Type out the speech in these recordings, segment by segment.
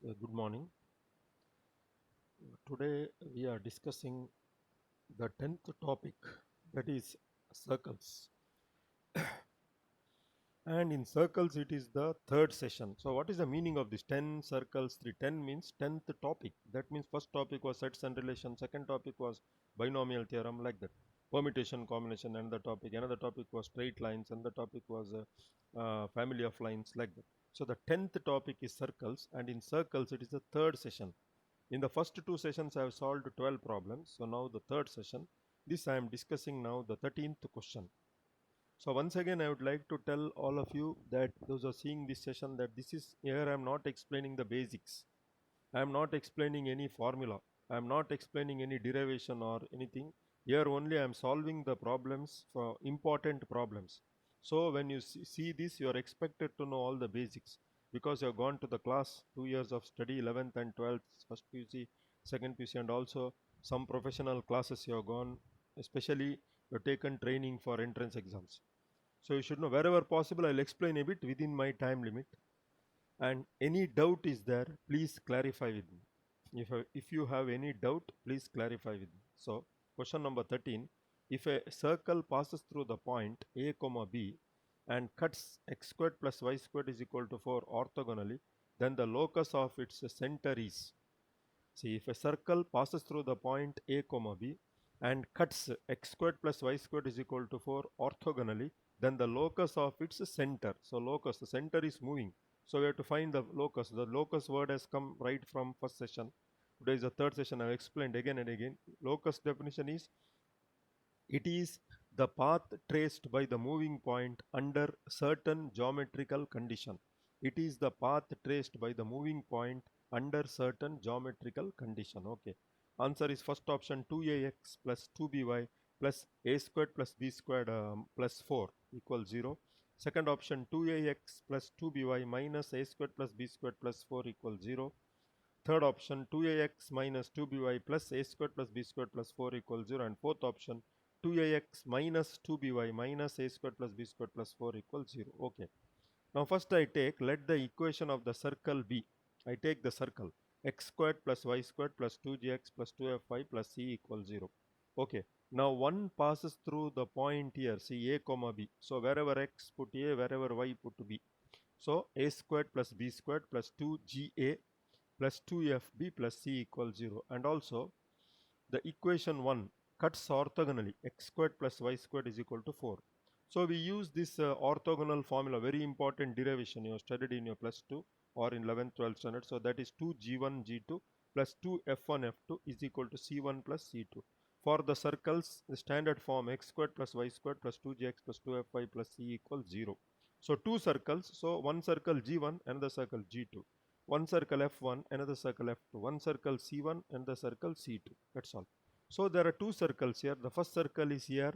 Good morning. Today we are discussing the 10th topic, that is circles. And in circles it is the third session. So what is the meaning of this 10 circles 3? 10 means 10th topic. That means first topic was sets and relations, second topic was binomial theorem, like that. Permutation, combination, another topic. Another topic was straight lines, and the topic was family of lines, like that. So the 10th topic is circles, and in circles it is the third session. In the first two sessions, I have solved 12 problems. So now the third session, this I am discussing now the 13th question. So once again, I would like to tell all of you that those who are seeing this session that this is here I am not explaining the basics. I am not explaining any formula. I am not explaining any derivation or anything. Here only I am solving the problems for important problems. So when you see this, you are expected to know all the basics because you have gone to the class 2 years of study, 11th and 12th, first PUC, second PUC, and also some professional classes you have gone, especially you have taken training for entrance exams. So you should know wherever possible, I'll explain a bit within my time limit. And any doubt is there, please clarify with me. If you have any doubt, please clarify with me. So question number 13, if a circle passes through the point a comma b and cuts x squared plus y squared is equal to 4 orthogonally, then the locus of its center is. See, if a circle passes through the point a comma b and cuts x squared plus y squared is equal to 4 orthogonally, then the locus of its center. So locus, the center is moving. So we have to find the locus. The locus word has come right from first session. Today is the third session. I have explained again and again. Locus definition is, it is the path traced by the moving point under certain geometrical condition. It is the path traced by the moving point under certain geometrical condition. Okay. Answer is first option 2ax plus 2by plus a squared plus b squared plus 4 equals 0. Second option 2ax plus 2by minus a squared plus b squared plus 4 equals 0. Third option 2ax minus 2by plus a squared plus b squared plus 4 equals 0. And fourth option 2ax minus 2by minus a squared plus b squared plus 4 equals 0. Okay. Now first I take, let the equation of the circle be. I take the circle x squared plus y squared plus 2gx plus 2fy plus c equals 0. Okay. Now one passes through the point here, see a comma b. So wherever x put a, wherever y put b. So a squared plus b squared plus 2ga plus 2fb plus c equals 0. And also the equation 1 cuts orthogonally, x squared plus y squared is equal to 4. So we use this orthogonal formula, very important derivation you have studied in your plus 2 or in 11th 12th standard. So that is 2g1 g2 plus 2f1 f2 is equal to c1 plus c2. For the circles, the standard form x squared plus y squared plus 2gx plus 2fy plus c equals 0. So two circles, so one circle g1, another circle g2. One circle f1, another circle f2. One circle c1, another circle c2. That's all. So there are two circles here. The first circle is here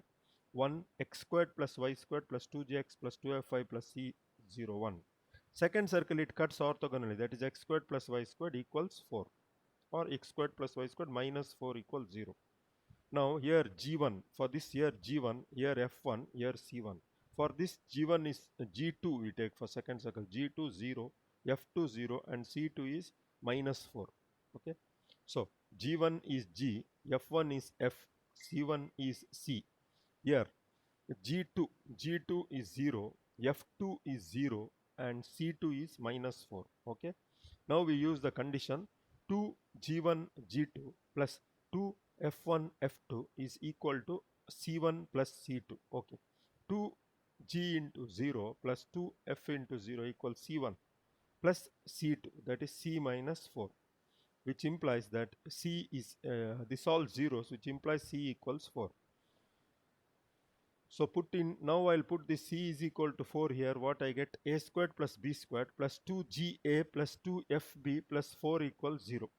1 x squared plus y squared plus 2gx plus 2fy plus c 0 1. Second circle, it cuts orthogonally, that is x squared plus y squared equals 4, or x squared plus y squared minus 4 equals 0. Now here g1, for this here g1, here f1, here c1. For this g1 is g2 we take for second circle, g2 0, f2 0, and c2 is minus 4. Okay. So g1 is g, f1 is f, c1 is c. Here g2 is 0, f2 is 0, and c2 is minus 4. Okay. Now we use the condition 2 g1 g2 plus 2 f1 f2 is equal to c1 plus c2. Okay. 2 g into 0 plus 2 f into 0 equals c1 plus c2, that is c minus 4, which implies that c is this all zeros, which implies c equals 4. So put in, now I'll put this c is equal to 4 here. What I get, a squared plus b squared plus 2ga plus 2fb plus 4 equals 0.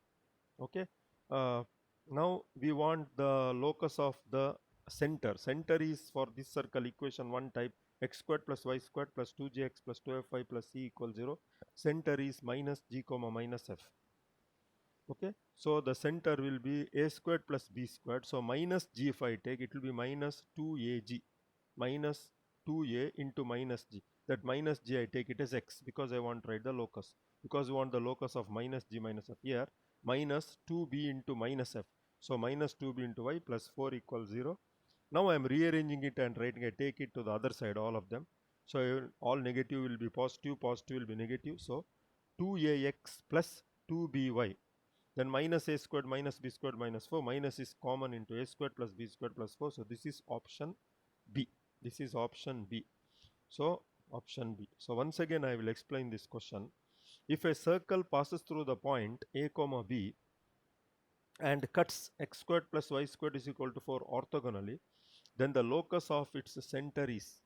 Okay. Uh, Now we want the locus of the center. Center is for this circle equation 1 type, x squared plus y squared plus 2gx plus 2fy plus c equals 0. Center is minus g comma minus f. Okay. So the center will be a squared plus b squared. So minus g, if I take, it will be minus 2ag minus 2a into minus g. that minus g I take it as x because I want to write the locus. Because we want the locus of minus g minus f here, minus 2b into minus f. So minus 2b into y plus 4 equals 0. Now I am rearranging it and writing, I take it to the other side, all of them. So all negative will be positive, positive will be negative. So 2ax plus 2by. Then minus a squared minus b squared minus 4. Minus is common into a squared plus b squared plus 4. So this is option B. This is option B. So option B. So once again I will explain this question. If a circle passes through the point a comma b and cuts x squared plus y squared is equal to 4 orthogonally, then the locus of its center is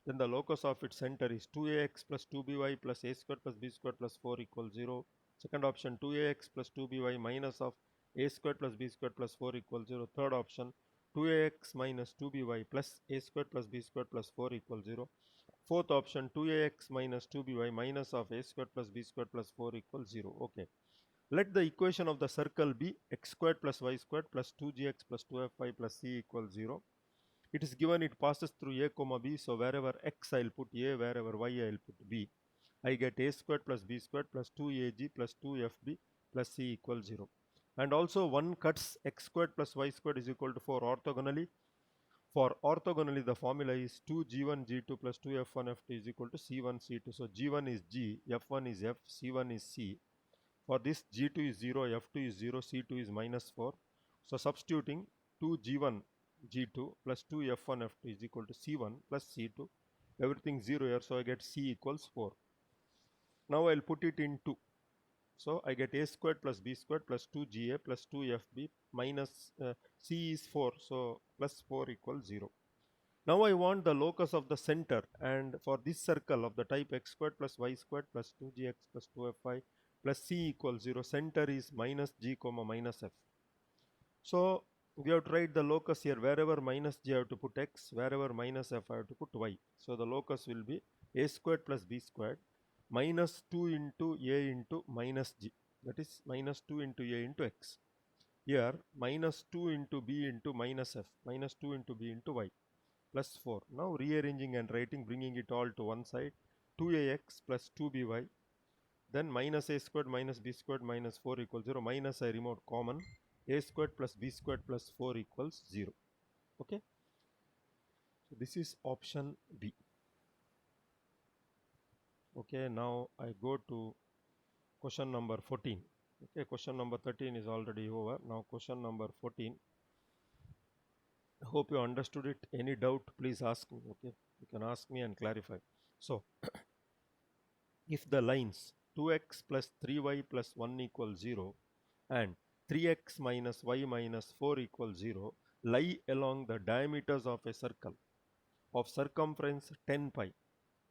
2ax plus 2by plus a squared plus b squared plus 4 equals 0. Second option, 2ax plus 2by minus of a squared plus b squared plus 4 equals 0. Third option, 2ax minus 2by plus a squared plus b squared plus 4 equals 0. Fourth option, 2ax minus 2by minus of a squared plus b squared plus 4 equals 0. Okay. Let the equation of the circle be x squared plus y squared plus 2gx plus 2fy plus c equals 0. It is given it passes through a comma b, so wherever x I will put a, wherever y I will put b. I get a squared plus b squared plus 2ag plus 2fb plus c equals 0. And also one cuts x squared plus y squared is equal to 4 orthogonally. For orthogonally, the formula is 2g1 g2 plus 2f1 f2 is equal to c1 c2. So g1 is g, f1 is f, c1 is c. For this, g2 is 0, f2 is 0, c2 is minus 4. So substituting 2g1 g2 plus 2f1 f2 is equal to c1 plus c2. Everything 0 here, so I get c equals 4. Now I'll put it in 2. So I get a squared plus b squared plus 2ga plus 2fb minus c is 4, so plus 4 equals 0. Now I want the locus of the center, and for this circle of the type x squared plus y squared plus 2gx plus 2fy plus c equals 0, center is minus g comma minus f. So we have to write the locus here. Wherever minus g I have to put x, wherever minus f I have to put y. So the locus will be a squared plus b squared minus 2 into a into minus g. That is minus 2 into a into x. Here minus 2 into b into minus f, minus 2 into b into y plus 4. Now rearranging and writing, bringing it all to one side. 2ax plus 2by, then minus a squared minus b squared minus 4 equals 0. Minus I remove common, a squared plus b squared plus 4 equals 0. Okay. So this is option B. Okay, now I go to question number 14. Okay, question number 13 is already over. Now question number 14. Hope you understood it. Any doubt, please ask me. Okay, you can ask me and clarify. So if the lines 2x plus 3y plus 1 equals 0 and 3x minus y minus 4 equals 0 lie along the diameters of a circle of circumference 10 pi.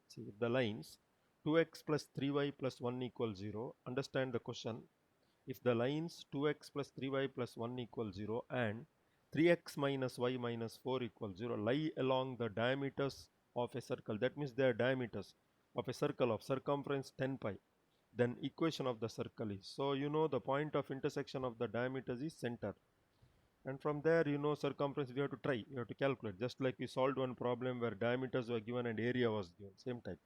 See, if the lines 2x plus 3y plus 1 equals 0, understand the question. If the lines 2x plus 3y plus 1 equals 0 and 3x minus y minus 4 equals 0 lie along the diameters of a circle, that means their diameters of a circle of circumference 10 pi, then equation of the circle is, so you know the point of intersection of the diameters is center, and from there you know circumference we have to try, we have to calculate, just like we solved one problem where diameters were given and area was given, same type.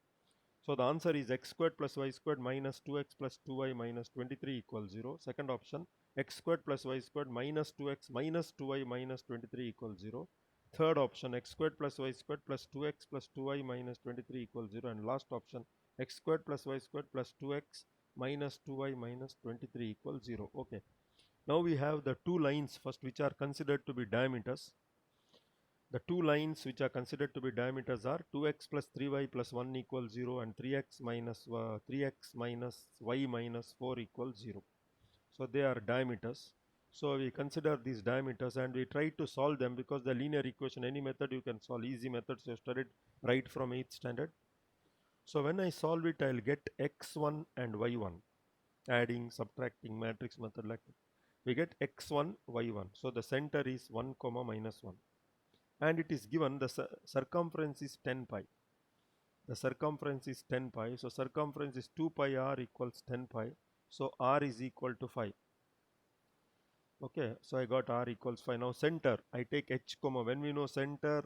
So the answer is x squared plus y squared minus 2x plus 2y minus 23 equals 0. Second option, x squared plus y squared minus 2x minus 2y minus 23 equals 0. Third option, x squared plus y squared plus 2x plus 2y minus 23 equals 0. And last option, x squared plus y squared plus 2x minus 2y minus 23 equals 0. Okay. Now we have the two lines first which are considered to be diameters. The two lines which are considered to be diameters are 2x plus 3y plus 1 equals 0 and 3x minus y minus 4 equals 0. So they are diameters. So we consider these diameters and we try to solve them because the linear equation, any method you can solve, easy methods you studied right from 8th standard. So when I solve it, I'll get x1 and y1, adding, subtracting, matrix method like that. We get x1, y1. So the center is 1 comma minus 1. And it is given the circumference is 10 pi. The circumference is 10 pi. So circumference is 2 pi r equals 10 pi. So r is equal to 5. Okay, so I got r equals 5. Now center, I take h comma. When we know center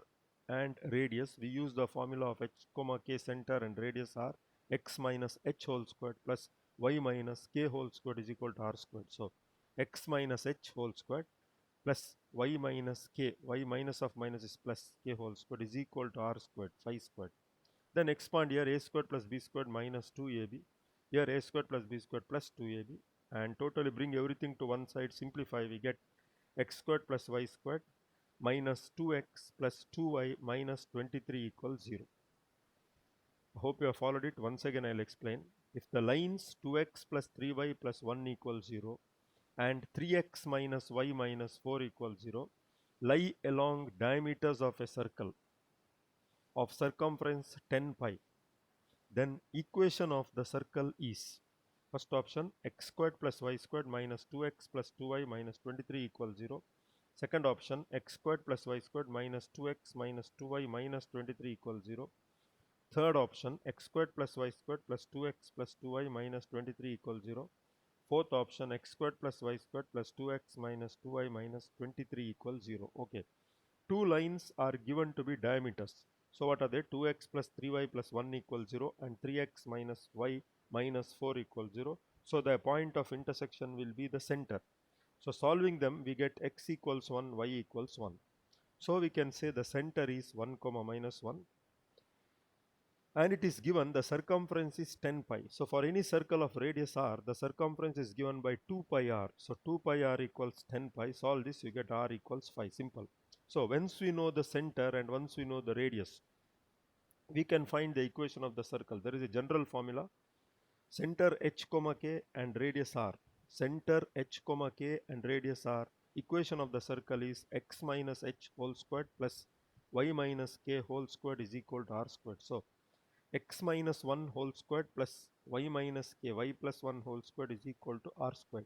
and radius, we use the formula of h comma k, center and radius are x minus h whole squared plus y minus k whole squared is equal to r squared. So x minus h whole squared plus y minus k, y minus of minus is plus k whole squared is equal to r squared, phi squared. Then expand here a squared plus b squared minus 2ab, here a squared plus b squared plus 2ab, and totally bring everything to one side, simplify, we get x squared plus y squared minus 2x plus 2y minus 23 equals 0. I hope you have followed it. Once again I'll explain. If the lines 2x plus 3y plus 1 equals 0 and 3x minus y minus 4 equals 0 lie along diameters of a circle of circumference 10 pi, then equation of the circle is first option x squared plus y squared minus 2x plus 2y minus 23 equals 0. Second option x squared plus y squared minus 2x minus 2y minus 23 equals 0. Third option x squared plus y squared plus 2x plus 2y minus 23 equals 0. Fourth option x squared plus y squared plus 2x minus 2y minus 23 equals 0. Okay. Two lines are given to be diameters. So what are they? 2x plus 3y plus 1 equals 0 and 3x minus y minus 4 equals 0. So the point of intersection will be the center. So solving them, we get x equals 1, y equals 1. So we can say the center is 1 comma minus 1, and it is given the circumference is 10 pi. So for any circle of radius r, the circumference is given by 2 pi r. So 2 pi r equals 10 pi. Solve this, you get r equals 5. Simple. So once we know the center and once we know the radius, we can find the equation of the circle. There is a general formula. Center h comma k and radius r. Center h comma k and radius r. Equation of the circle is x minus h whole squared plus y minus k whole squared is equal to r squared. So x minus 1 whole squared plus y minus k, y plus 1 whole squared is equal to r squared.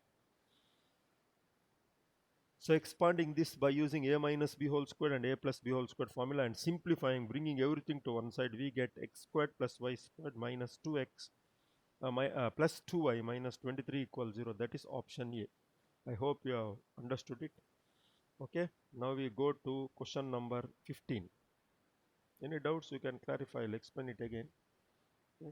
So expanding this by using a minus b whole squared and a plus b whole squared formula and simplifying, bringing everything to one side, we get x squared plus y squared minus 2x plus 2y minus 23 equals 0. That is option A. I hope you have understood it. Okay, now we go to question number 15. Any doubts you can clarify, I'll explain it again. Okay.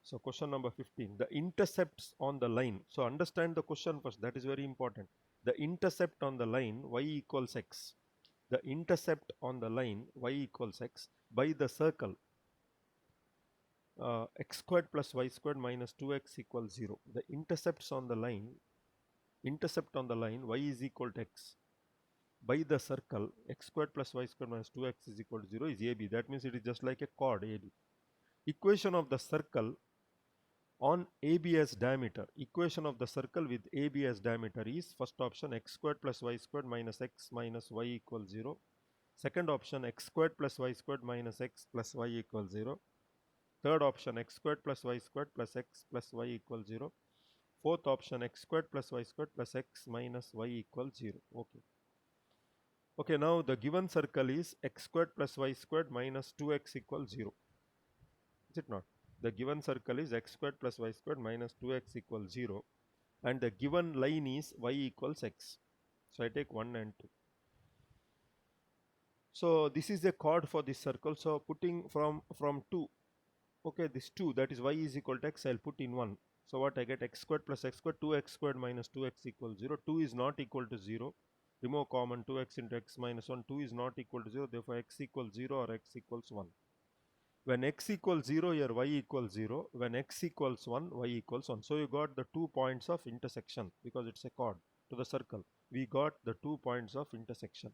So question number 15, the intercepts on the line. So understand the question first, that is very important. The intercept on the line y equals x. The intercept on the line y equals x by the circle x squared plus y squared minus 2x equals 0. The intercept on the line y is equal to x by the circle x squared plus y squared minus 2x is equal to 0 is AB. That means it is just like a chord AB. Equation of the circle on AB as diameter. Equation of the circle with AB as diameter is first option x squared plus y squared minus x minus y equals 0. Second option x squared plus y squared minus x plus y equals 0. Third option x squared plus y squared plus x plus y equals 0. Fourth option x squared plus y squared plus x minus y equals 0. Okay. Okay, now the given circle is x squared plus y squared minus 2x equals 0. Is it not? The given circle is x squared plus y squared minus 2x equals 0 and the given line is y equals x. So I take 1 and 2. So this is a chord for this circle. So putting from 2, okay, this 2, that is y is equal to x, I'll put in 1. So what I get, x squared plus x squared, 2x squared minus 2x equals 0. 2 is not equal to 0. Remove common, 2x into x minus 1. 2 is not equal to 0. Therefore x equals 0 or x equals 1. When x equals 0, here y equals 0. When x equals 1, y equals 1. So you got the 2 points of intersection because it's a chord to the circle. We got the 2 points of intersection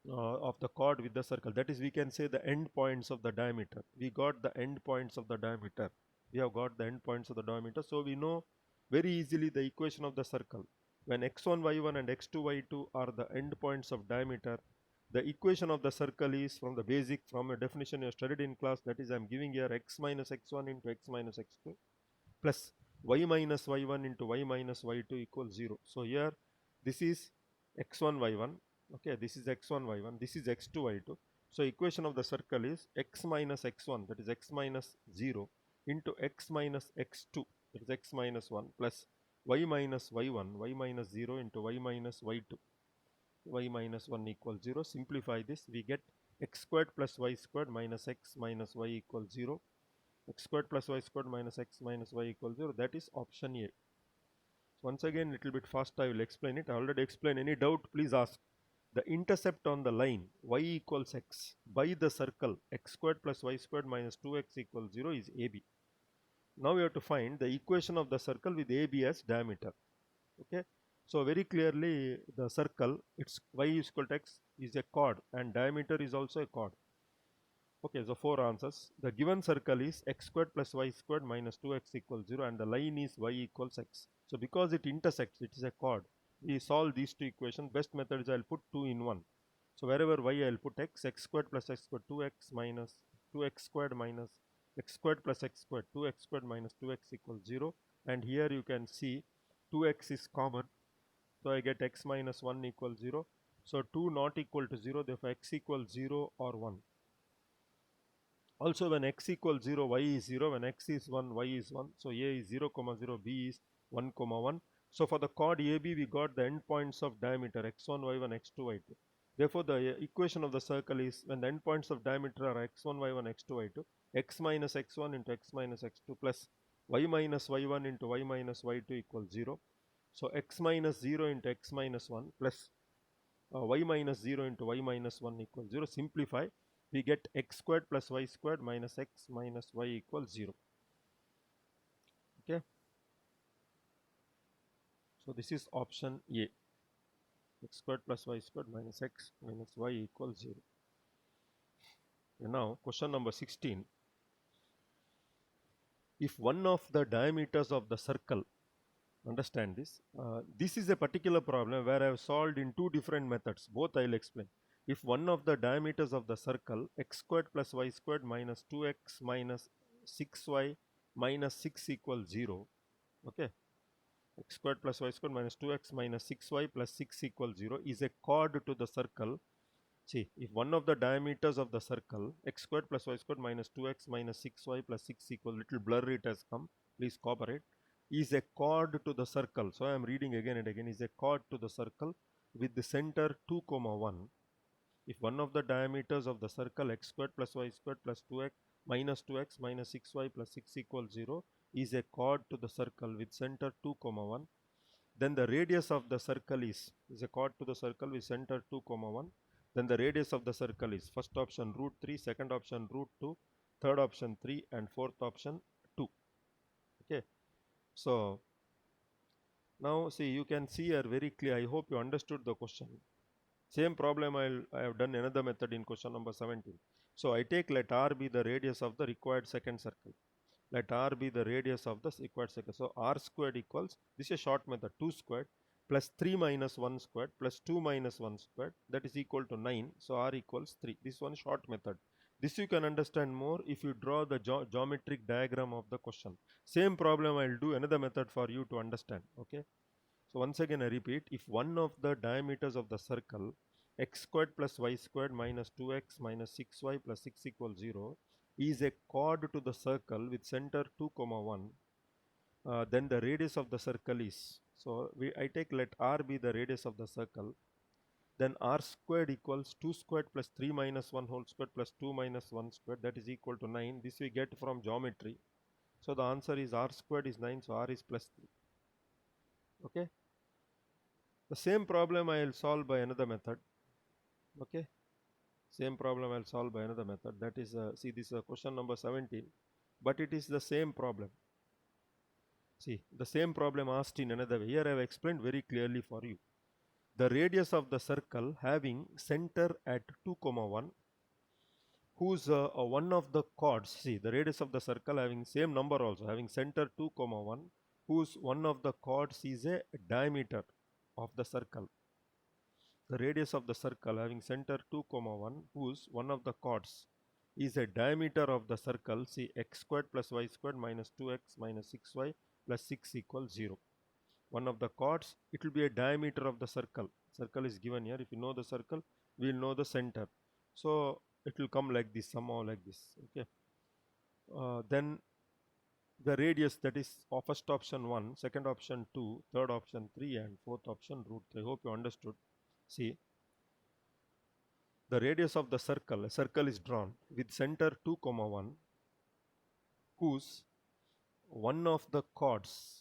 of the chord with the circle. That is, we can say the end points of the diameter. We got the end points of the diameter. We have got the end points of the diameter. So we know very easily the equation of the circle. When x1, y1 and x2, y2 are the end points of diameter, the equation of the circle is from the basic, from a definition you studied in class, that is I am giving here x minus x1 into x minus x2 plus y minus y1 into y minus y2 equals 0. So here this is x1 y1, okay, this is x1 y1, this is x2 y2. So equation of the circle is x minus x1, that is x minus 0, into x minus x2, that is x minus 1, plus y minus y1, y minus 0 into y minus y2. y minus 1 equals 0. Simplify this, we get x squared plus y squared minus x minus y equals 0. X squared plus y squared minus x minus y equals 0. That is option A. Once again, little bit fast I will explain it. I already explained. Any doubt, please ask. The intercept on the line y equals x by the circle x squared plus y squared minus 2x equals 0 is AB. Now we have to find the equation of the circle with AB as diameter. Okay. So very clearly the circle, its y is equal to x is a chord and diameter is also a chord. Okay, so 4 answers. The given circle is x squared plus y squared minus 2x equals 0 and the line is y equals x. So because it intersects, it is a chord. We solve these two equations. Best method is I will put 2 in 1. So wherever y I will put x squared plus x squared 2x minus 2x squared minus x squared plus x squared 2x squared minus 2x equals 0. And here you can see 2x is common. So I get x minus 1 equals 0. So 2 not equal to 0, therefore x equals 0 or 1. Also when x equals 0, y is 0, when x is 1, y is 1. So A is 0, 0, B is 1, 1. So for the chord AB, we got the endpoints of diameter x1, y1, x2, y2. Therefore, the equation of the circle is when the endpoints of diameter are x1, y1, x2, y2, x minus x1 into x minus x2 plus y minus y1 into y minus y2 equals 0. So x minus 0 into x minus 1 plus y minus 0 into y minus 1 equals 0. Simplify, we get x squared plus y squared minus x minus y equals 0. Okay. So this is option A. X squared plus y squared minus x minus y equals 0. And now question number 16. If one of the diameters of the circle, understand this, this is a particular problem where I have solved in two different methods. Both I will explain. If one of the diameters of the circle x squared plus y squared minus 2x minus 6y minus 6 equals 0, okay, x squared plus y squared minus 2x minus 6y plus 6 equals 0 is a chord to the circle. See, if one of the diameters of the circle x squared plus y squared minus 2x minus 6y plus 6 equals, little blur it has come, please cooperate, is a chord to the circle. So I am reading again and again, is a chord to the circle with the center 2, 1. If one of the diameters of the circle x squared plus y squared plus 2x minus 6y plus 6 equals 0 is a chord to the circle with center 2, 1, then the radius of the circle is a chord to the circle with center 2, 1. Then the radius of the circle is first option root 3, second option root 2, third option 3 and fourth option 2. Okay. So now see, you can see here very clear. I hope you understood the question. Same problem I have done another method in question number 17. So I take let R be the radius of the required second circle. Let R be the radius of the required circle. So R squared equals, this is a short method, 2 squared plus 3 minus 1 squared plus 2 minus 1 squared, that is equal to 9. So R equals 3. This one short method. This you can understand more if you draw the geometric diagram of the question. Same problem I will do another method for you to understand. Okay. So once again I repeat, if one of the diameters of the circle x squared plus y squared minus 2x minus 6y plus 6 equals 0 is a chord to the circle with center 2, 1, then the radius of the circle is, so I take let R be the radius of the circle, then R squared equals 2 squared plus 3 minus 1 whole squared plus 2 minus 1 squared, that is equal to 9. This we get from geometry. So the answer is R squared is 9, so R is plus 3. Okay. The same problem I will solve by another method. Okay. Same problem I will solve by another method. That is, see, this is question number 17, but it is the same problem. See, the same problem asked in another way. Here I have explained very clearly for you. The radius of the circle having center at 2, 1, whose one of the chords, see, the radius of the circle having same number also, having center 2, 1, whose one of the chords is a diameter of the circle. The radius of the circle having center 2, 1, whose one of the chords is a diameter of the circle, see, x squared plus y squared minus 2x minus 6y plus 6 equals 0. One of the chords, it will be a diameter of the circle. Circle is given here. If you know the circle, we will know the center. So it will come like this, somehow like this. Okay. Then the radius, that is first option 1, second option 2, third option 3 and fourth option root 3. I hope you understood. See, the radius of the circle, a circle is drawn with center 2 comma 1, whose one of the chords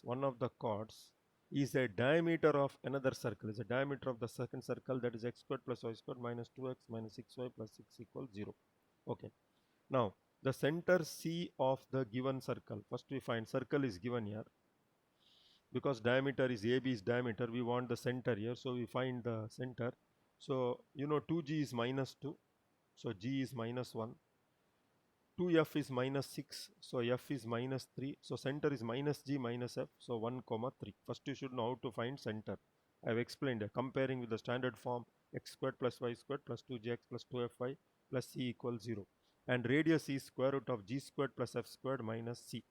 is a diameter of another circle, is a diameter of the second circle, that is x squared plus y squared minus 2x minus 6y plus 6 equals 0. Okay. Now the center C of the given circle, first we find circle is given here. Because diameter is AB is diameter, we want the center here, so we find the center. So you know 2g is minus 2, so g is minus 1. 2f is minus 6, so f is minus 3, so center is minus g minus f, so 1 comma 3. First you should know how to find center. I have explained comparing with the standard form x squared plus y squared plus 2gx plus 2fy plus c equals 0, and radius is square root of g squared plus f squared minus c.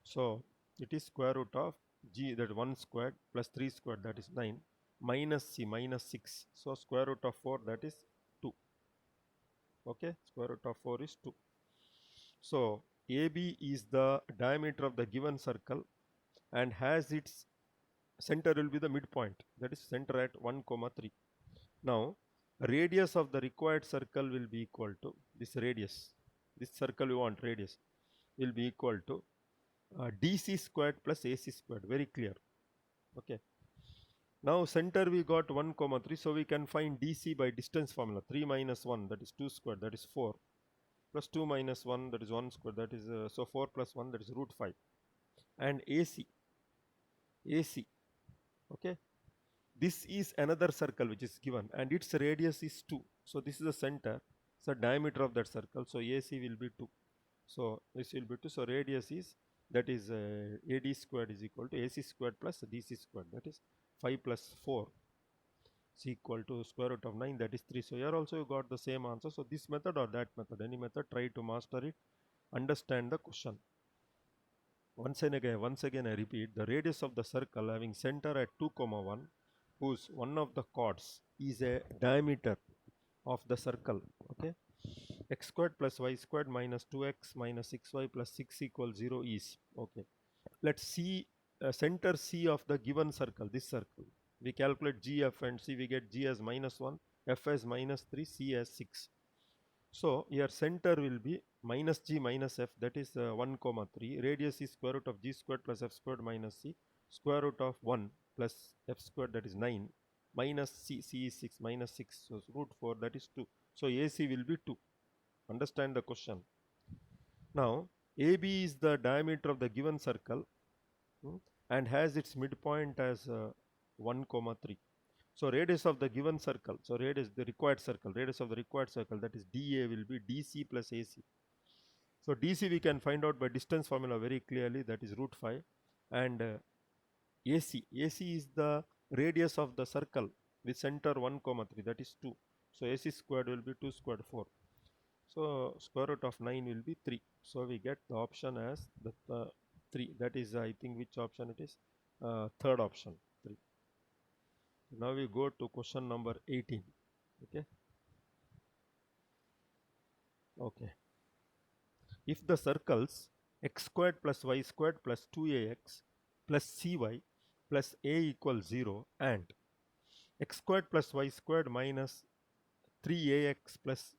So it is square root of g, that 1 squared plus 3 squared, that is 9, minus c minus 6, so square root of 4, that is 2. Okay, square root of 4 is 2. So AB is the diameter of the given circle and has its center will be the midpoint, that is center at 1 comma 3. Now radius of the required circle will be equal to this radius, this circle you want radius will be equal to DC squared plus AC squared, very clear. Okay. Now center we got 1 comma 3, so we can find DC by distance formula. 3 minus 1, that is 2 squared, that is 4, plus 2 minus 1, that is 1 squared, that is so 4 plus 1, that is root 5. And AC, okay, this is another circle which is given and its radius is 2, so this is the center, so diameter of that circle, so AC will be 2, so this will be 2, so radius is, that is AD squared is equal to AC squared plus DC squared, that is 5 plus 4 is equal to square root of 9, that is 3. So here also you got the same answer. So this method or that method, any method, try to master it, understand the question. Once again I repeat, the radius of the circle having center at 2 comma 1, whose one of the chords is a diameter of the circle. Okay, x squared plus y squared minus 2x minus 6y plus 6 equals 0 is, okay, let's see center C of the given circle, this circle. We calculate G, F and C, we get G as minus 1, F as minus 3, C as 6. So here center will be minus G minus F, that is 1 comma 3. Radius is square root of G squared plus F squared minus C, square root of 1 plus F squared, that is 9, minus C, C is 6, minus 6, so root 4, that is 2. So AC will be 2. Understand the question. Now AB is the diameter of the given circle and has its midpoint as 1 comma 3. So radius of the given circle, so radius the required circle, radius of the required circle, that is DA will be DC plus AC. So DC we can find out by distance formula very clearly, that is root 5, and AC is the radius of the circle with center 1 comma 3, that is 2. So AC squared will be 2 squared 4. So square root of 9 will be 3. So we get the option as the 3. That is, I think, which option it is? Third option, 3. Now we go to question number 18. Okay. Okay. If the circles x squared plus y squared plus 2ax plus cy plus a equals 0 and x squared plus y squared minus 3ax plus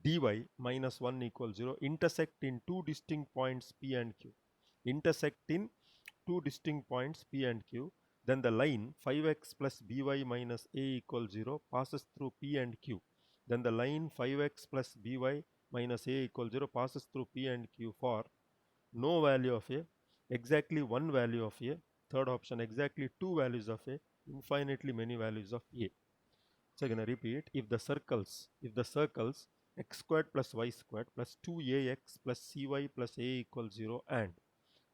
dy minus 1 equals 0 intersect in two distinct points P and Q. Intersect in two distinct points P and Q. Then the line 5x plus by minus a equals 0 passes through P and Q. Then the line 5x plus by minus a equals 0 passes through P and Q for no value of a, exactly one value of a, third option, exactly two values of a, infinitely many values of a. So I'm going to repeat, if the circles x squared plus y squared plus 2ax plus cy plus a equals 0 and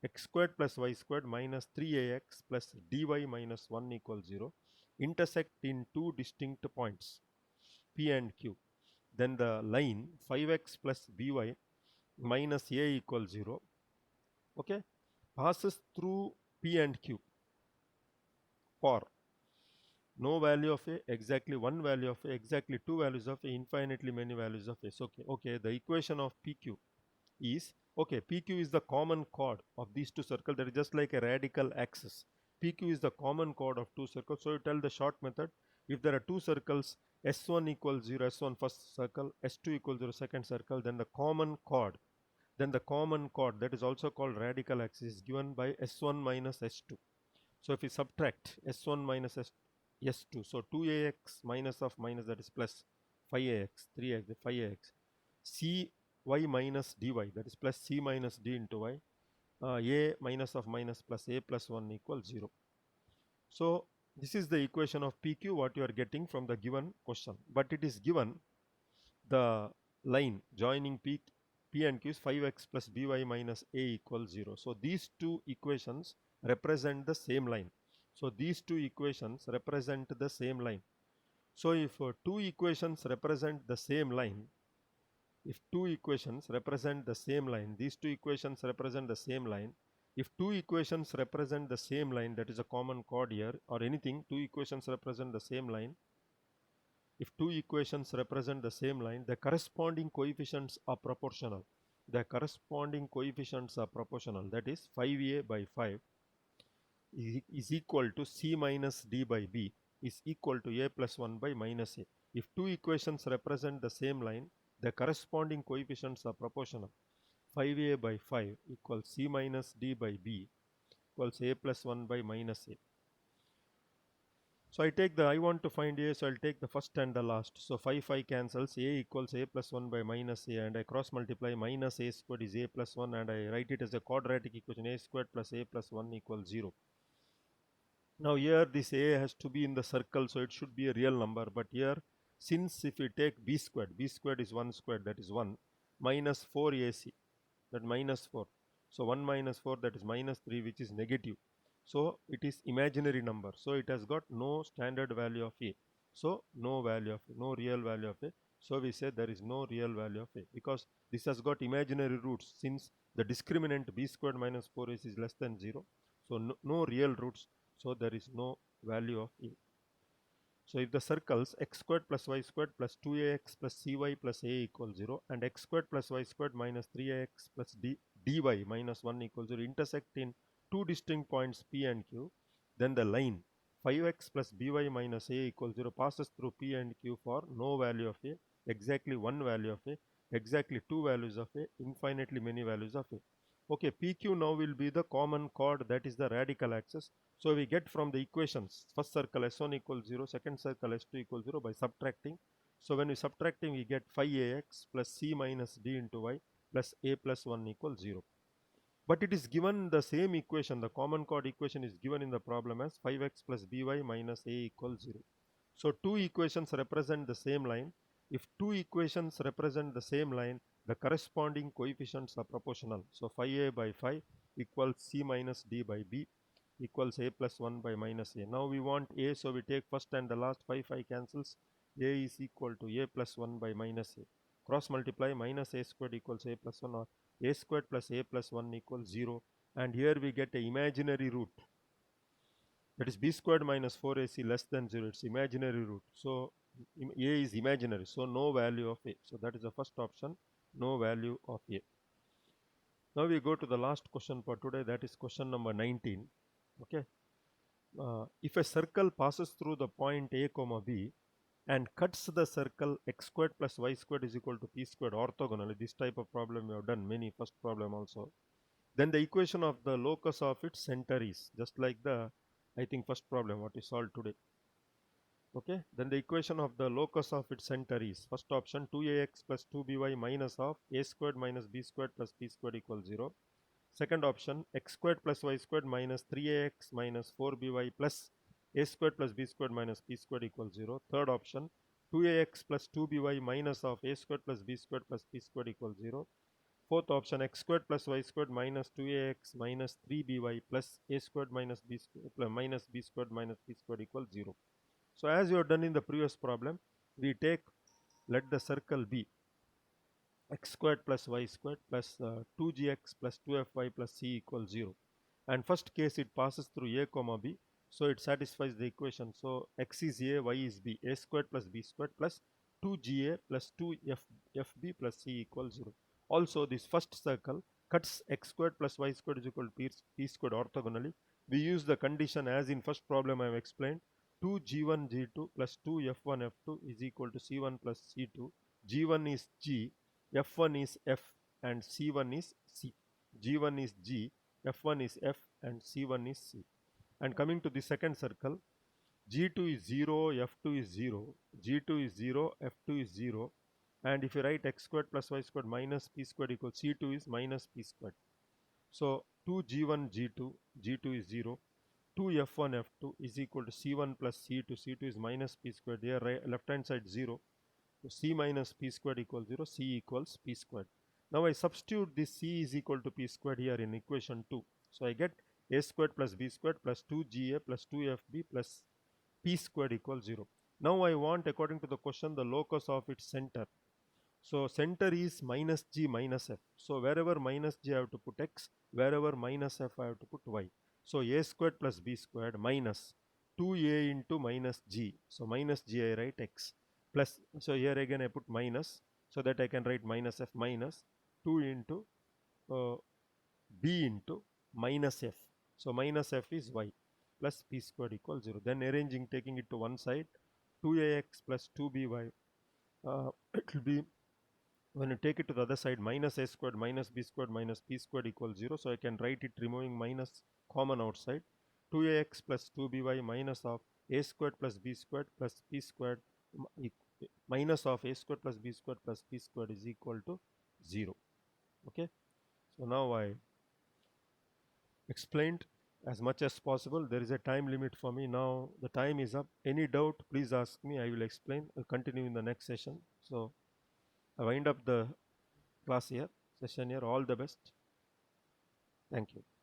x squared plus y squared minus 3ax plus dy minus 1 equals 0 intersect in two distinct points P and Q, then the line 5x plus by minus a equals 0, okay, passes through P and Q for no value of a, exactly one value of a, exactly two values of a, infinitely many values of a. So, okay, the equation of PQ is, okay, PQ is the common chord of these two circles, that is just like a radical axis. PQ is the common chord of two circles. So you tell the short method, if there are two circles S1 equals 0, S1 first circle, S2 equals 0 second circle, then the common chord. Then the common chord, that is also called radical axis, is given by S1 minus S2. So if we subtract S1 minus S2, so 2ax minus of minus, that is plus 5ax, 3x, 5ax, cy minus dy, that is plus c minus d into y, a minus of minus plus a plus 1 equals 0. So this is the equation of PQ what you are getting from the given question, but it is given the line joining P and Q is 5x plus by minus a equals 0. So these two equations represent the same line. So these two equations represent the same line. So if two equations represent the same line, if two equations represent the same line, these two equations represent the same line. If two equations represent the same line, that is a common chord here, or anything, two equations represent the same line. If two equations represent the same line, the corresponding coefficients are proportional. The corresponding coefficients are proportional. That is 5a by 5 is equal to c minus d by b is equal to a plus 1 by minus a. If two equations represent the same line, the corresponding coefficients are proportional. 5a by 5 equals c minus d by b equals a plus 1 by minus a. So I want to find a, so I'll take the first and the last. So 5 cancels, a equals a plus 1 by minus a, and I cross multiply, minus a squared is a plus 1, and I write it as a quadratic equation, a squared plus a plus 1 equals 0. Now here this a has to be in the circle, so it should be a real number, but here since if we take b squared is 1 squared, that is 1, minus 4ac, that minus 4. So 1 minus 4, that is minus 3, which is negative. So it is imaginary number. So it has got no standard value of a. So no value of a, no real value of a. So we say there is no real value of a because this has got imaginary roots since the discriminant b squared minus 4ac is less than 0. So no real roots. So there is no value of a. So if the circles x squared plus y squared plus 2ax plus cy plus a equals 0 and x squared plus y squared minus 3ax plus dy minus 1 equals 0 intersect in two distinct points P and Q, then the line 5x plus by minus a equals 0 passes through P and Q for no value of a, exactly one value of a, exactly two values of a, infinitely many values of a. Okay, PQ now will be the common chord, that is the radical axis. So we get from the equations, first circle S1 equals 0, second circle S2 equals 0 by subtracting. So when we subtracting, we get 5ax plus c minus d into y plus a plus 1 equals 0. But it is given the same equation, the common chord equation is given in the problem as 5x plus by minus a equals 0. So two equations represent the same line. If two equations represent the same line, the corresponding coefficients are proportional. So 5a by 5 equals c minus d by b equals a plus 1 by minus a. Now we want a, so we take first and the last, 5 cancels. A is equal to a plus 1 by minus a. Cross multiply, minus a squared equals a plus 1, or a squared plus a plus 1 equals 0. And here we get an imaginary root. That is b squared minus 4ac less than 0. It's imaginary root. So a is imaginary. So no value of a. So that is the first option. No value of a. Now we go to the last question for today. That is question number 19. Okay. If a circle passes through the point a comma b and cuts the circle x squared plus y squared is equal to p squared orthogonally, this type of problem we have done many, first problem also, then the equation of the locus of its center is just like the, I think, first problem what we solved today. Okay, then the equation of the locus of its center is, first option, 2ax plus 2by minus of a squared minus b squared plus p squared equals 0. Second option, x squared plus y squared minus 3ax minus 4by plus a squared plus b squared minus p squared equals 0. Third option, 2ax plus 2by minus of a squared plus b squared plus p squared equals 0. Fourth option, x squared plus y squared minus 2ax minus 3by plus a squared minus b squared plus minus b squared minus p squared equals 0. So as you have done in the previous problem, we take, let the circle be x squared plus y squared plus 2gx plus 2fy plus c equals 0. And first case it passes through a comma b, so it satisfies the equation. So x is a, y is b, a squared plus b squared plus 2ga plus 2fb plus c equals 0. Also this first circle cuts x squared plus y squared is equal to p squared orthogonally. We use the condition as in first problem I have explained. 2g1 g2 plus 2f1 f2 is equal to c1 plus c2. G1 is g, f1 is f, and c1 is c. G1 is g, f1 is f, and c1 is c. And coming to the second circle, g2 is 0, f2 is 0, g2 is 0, f2 is 0, and if you write x squared plus y squared minus p squared equals c2 is minus p squared. So 2g1 g2, g2 is 0, 2f1 f2 is equal to c1 plus c2, c2 is minus p squared, here right, left hand side 0, so c minus p squared equals 0, c equals p squared. Now I substitute this c is equal to p squared here in equation 2. So I get a squared plus b squared plus 2ga plus 2fb plus p squared equals 0. Now I want, according to the question, the locus of its center. So center is minus g minus f. So wherever minus g I have to put x, wherever minus f I have to put y. So a squared plus b squared minus 2a into minus g. So minus g I write x plus, so here again I put minus so that I can write minus f minus 2 into uh, b into minus f. So minus f is y plus p squared equals 0. Then arranging, taking it to one side, 2ax plus 2by, it will be, when you take it to the other side, minus a squared minus b squared minus p squared equals 0. So I can write it removing minus common outside. 2ax plus 2by minus of a squared plus b squared plus p squared minus of a squared plus b squared plus p squared is equal to 0. Okay. So now I explained as much as possible. There is a time limit for me now. The time is up. Any doubt, please ask me. I will explain. I'll continue in the next session. So I wind up the class here, session here. All the best. Thank you.